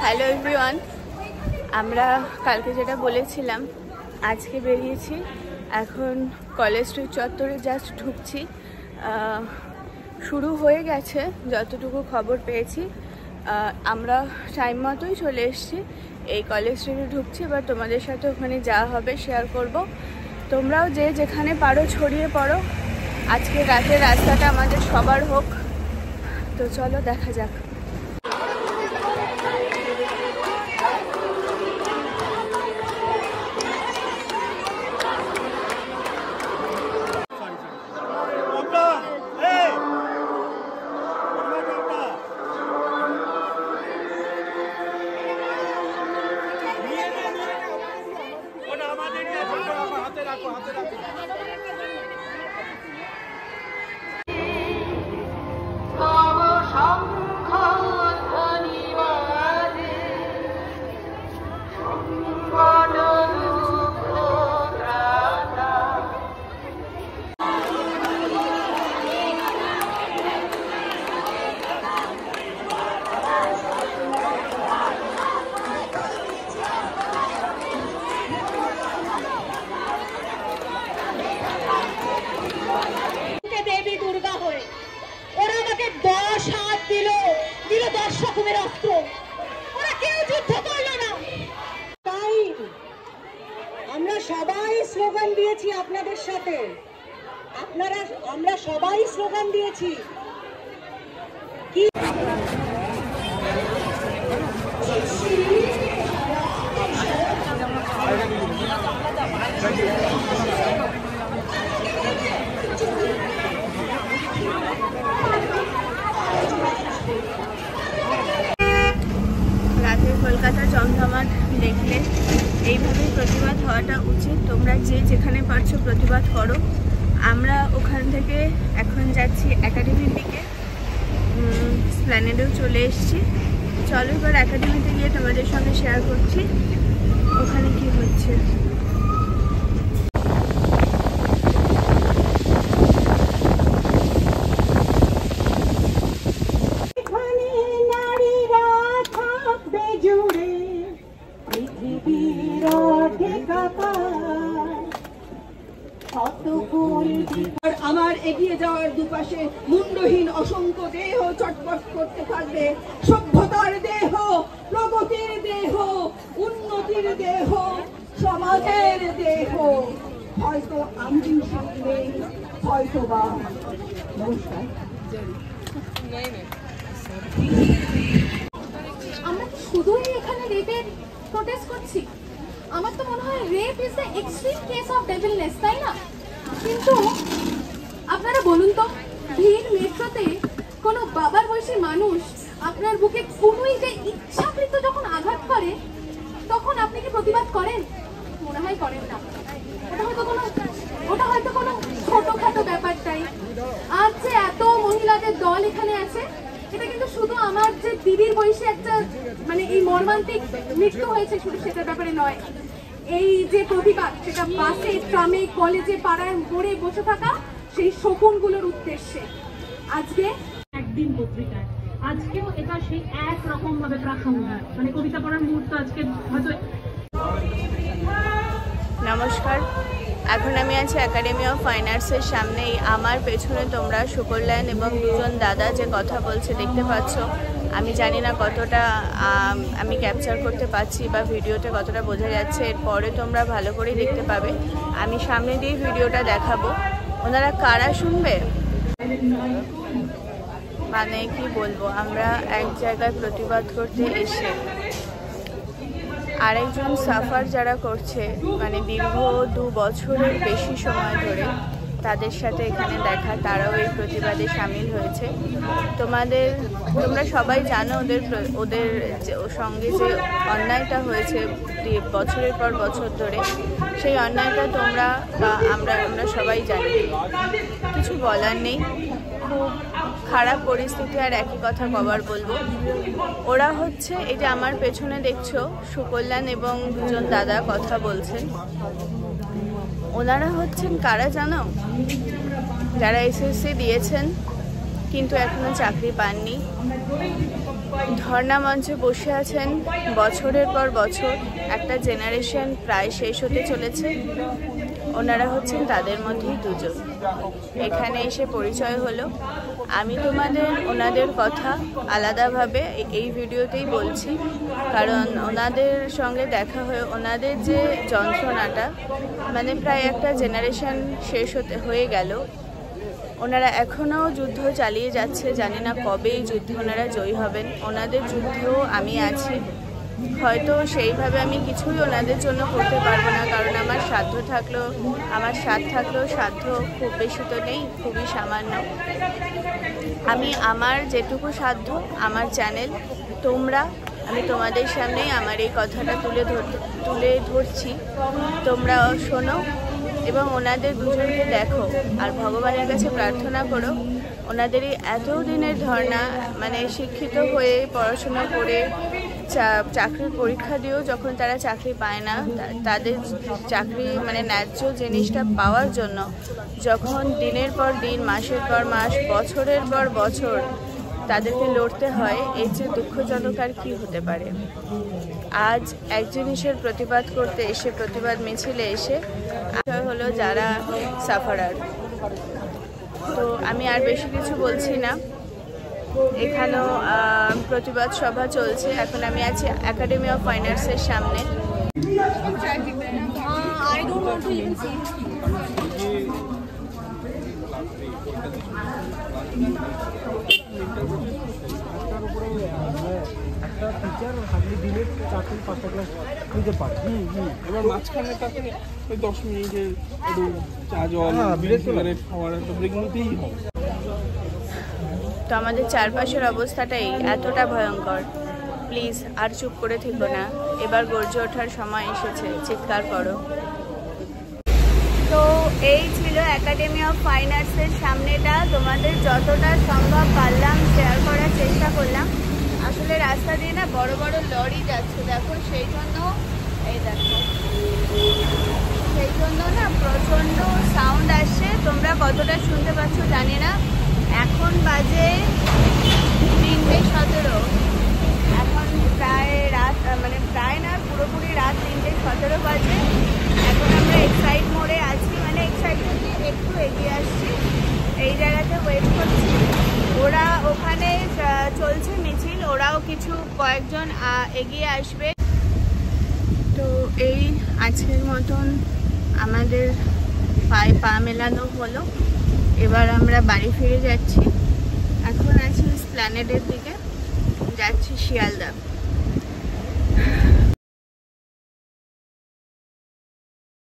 Hello everyone, আমরা কালকে যেটা বলেছিলাম আজকে বেরিয়েছি। এখন কলেজ স্ট্রিট চত্বরে জাস্ট ঢুকছি। শুরু হয়ে গেছে যতটুকু খবর পেয়েছি। আমরা টাইম মতোই চলে এসেছি, এই কলেজ স্ট্রিটে ঢুকছি। এবার তোমাদের সাথে ওখানে যা হবে শেয়ার করব। তোমরাও যে যেখানে পারো ছড়িয়ে পড়ো। আজকে রাতের রাস্তাটা আমাদের সবার হোক। তো চলো দেখা যাক। আমরা সবাই স্লোগান দিয়েছি আপনাদের সাথে, আমরা সবাই স্লোগান দিয়েছি কি রাতের কলকাতা জমজমাট দেখলে এইভাবেই প্রতিবাদ হওয়াটা উচিত। তোমরা যে যেখানে পারছো প্রতিবাদ করো। আমরা ওখান থেকে এখন যাচ্ছি একাডেমির দিকে, স্প্ল্যানেডেও চলে এসেছি। চলো এবার একাডেমিতে গিয়ে তোমাদের সঙ্গে শেয়ার করছি ওখানে কি হচ্ছে। আমার এগিয়ে যাওয়ার দুপাশে মুন্ডহীন অসংখ্য দেহ চটপট করতে থাকবে। সভ্যতার দেহ, প্রগতির দেহ, উন্নতির দেহ, সমাজের দেহ। হয়তো আমি সামনে, হয়তো বা। নমস্কার। আমরা কি শুধুই এখানে রেপের প্রোটেস্ট করছি? আমার তো মনে হয় rape is the extreme case of devilness, তাই না? কিন্তু আপনারা বলুন তো, ভিড় মেট্রোতে কোনো বাবার বয়সী মানুষ আপনার বুকে কুনুইতে ইচ্ছাকৃত যখন আঘাত করে, তখন আপনি কি প্রতিবাদ করেন? মনে হয় করেন না। ওটা হয়তো কোনো ছোটখাটো ব্যাপারটাই। আজ যে এত মহিলাদের দল এখানে আছে, এটা কিন্তু শুধু আমার যে দিদির বয়সে একটা এই মর্মান্তিক মৃত্যু হয়েছে শুধু সেটার ব্যাপারে নয়। এই যে প্রতিবাদ, সেটা বাসে, ট্রামে, কলেজে, পাড়ায়, মোড়ে বসে থাকা সেই শকুনগুলোর উদ্দেশ্যে। আজকে একদিন পত্রিকায় আজকেও এটা সেই একরকম ভাবে প্রাসঙ্গিক, কবিতা পড়ার মুহূর্ত আজকে হয়তো। নমস্কার, এখন আমি আছি একাডেমি অফ ফাইন আর্টসের সামনেই। আমার পেছনে তোমরা সুকল্যাণ এবং দুজন দাদা যে কথা বলছে দেখতে পাচ্ছ। আমি জানি না কতটা আমি ক্যাপচার করতে পারছি বা ভিডিওতে কতটা বোঝা যাচ্ছে। এরপরে তোমরা ভালো করেই দেখতে পাবে। আমি সামনে দিয়ে ভিডিওটা দেখাবো। ওনারা কারা শুনবে, কি বলবো, আমরা এক জায়গায় প্রতিবাদ করতে এসে আরেকজন সাফার যারা করছে, দীর্ঘ 2 বছরের বেশি সময় ধরে, তাদের সাথে এখানে দেখা, তারাও এই প্রতিবাদে সামিল হয়েছে। তোমরা সবাই জানো ওদের সঙ্গে যে অন্যায়টা হয়েছে বছরের পর বছর ধরে, সেই অন্যায়টা তোমরা বা আমরা সবাই জানি। কিছু বলার নেই, খুব খারাপ পরিস্থিতি। আর একই কথা কবার বলবো, ওরা হচ্ছে এই যে আমার পেছনে দেখছো সুকল্যাণ এবং দুজন দাদা কথা বলছেন। ওনারা হচ্ছেন কারা জানো? যারা এসএসসি দিয়েছেন কিন্তু এখনো চাকরি পাননি। ধর্ণা মঞ্চে বসে আছেন বছরের পর বছর। একটা জেনারেশন প্রায় শেষ হতে চলেছে। ওনারা হচ্ছেন তাদের মধ্যেই দুজন। এখানে এসে পরিচয় হলো। আমি তোমাদের ওনাদের কথা আলাদাভাবে এই ভিডিওতেই বলছি, কারণ ওনাদের সঙ্গে দেখা হয়ে ওনাদের যে যন্ত্রণাটা, মানে প্রায় একটা জেনারেশন শেষ হয়ে গেল, ওনারা এখনও যুদ্ধ চালিয়ে যাচ্ছে। জানি না কবে এই যুদ্ধে ওনারা জয়ী হবেন। ওনাদের যুদ্ধেও আমি আছি। হয়তো সেইভাবে আমি কিছুই ওনাদের জন্য করতে পারবো না, কারণ আমার সাধ্য থাকলেও সাধ্য খুব বেশি তো নেই, খুবই সামান্য। আমি আমার যেটুকু সাধ্য, আমার চ্যানেল আমি তোমাদের সামনেই আমার এই কথাটা তুলে ধরছি। তোমরা শোনো এবং ওনাদের দুজনকে দেখো, আর ভগবানের কাছে প্রার্থনা করো ওনাদের এই এত দিনের ধর্ণা, মানে শিক্ষিত হয়ে পড়াশোনা করে চাকরির পরীক্ষা দিয়েও যখন তারা চাকরি পায় না, তাদের চাকরি মানে ন্যায্য জিনিসটা পাওয়ার জন্য যখন দিনের পর দিন, মাসের পর মাস, বছরের পর বছর তাদেরকে লড়তে হয়, এর যে দুঃখজনক আর কি হতে পারে। আজ এক জিনিসের প্রতিবাদ করতে এসে, প্রতিবাদ মিছিলে এসে হলো যারা সাফারার। তো আমি আর বেশি কিছু বলছি না। এখানেও প্রতিবাদ সভা চলছে। এখন আমি আছি একাডেমি অফ ফাইন আর্টসের সামনে। এবার মাঝখানে তাকে ওই 10 মিনিটের একটু চা জল সিগারেট খাওয়ার একটা ব্রেক নিতেই হবে। তো আমাদের চারপাশের অবস্থাটাই এতটা ভয়ঙ্কর। প্লিজ আর চুপ করে থেকো না, এবার গর্জে ওঠার সময় এসেছে, চিৎকার করো। তো এই ছিল একাডেমি অফ ফাইন আর্টসের সামনেটা। তোমাদের যতটা সম্ভব পারলাম শেয়ার করার চেষ্টা করলাম। আসলে রাস্তা দিয়ে না বড় বড় লরি যাচ্ছে, দেখো, সেই জন্য না প্রচণ্ড সাউন্ড আসছে। তোমরা কতটা শুনতে পাচ্ছ জানি না। এখন বাজে 3:17। এখন প্রায় রাত, মানে প্রায় না, পুরোপুরি রাত 3:17 বাজে। এখন আমরা এক্সাইড মোড়ে আছি, মানে এক্সাইড থেকে একটু এগিয়ে আসছি। এই জায়গাতে ওয়েট করছি। ওরা ওখানে চলছে মিছিল, ওরাও কয়েকজন এগিয়ে আসবে। তো এই আজকের মতন আমাদের পায়ে পা মেলানো হলো। এবার আমরা বাড়ি ফিরে যাচ্ছি। এখন আছি এসপ্ল্যানেডের দিকে, যাচ্ছি শিয়ালদা।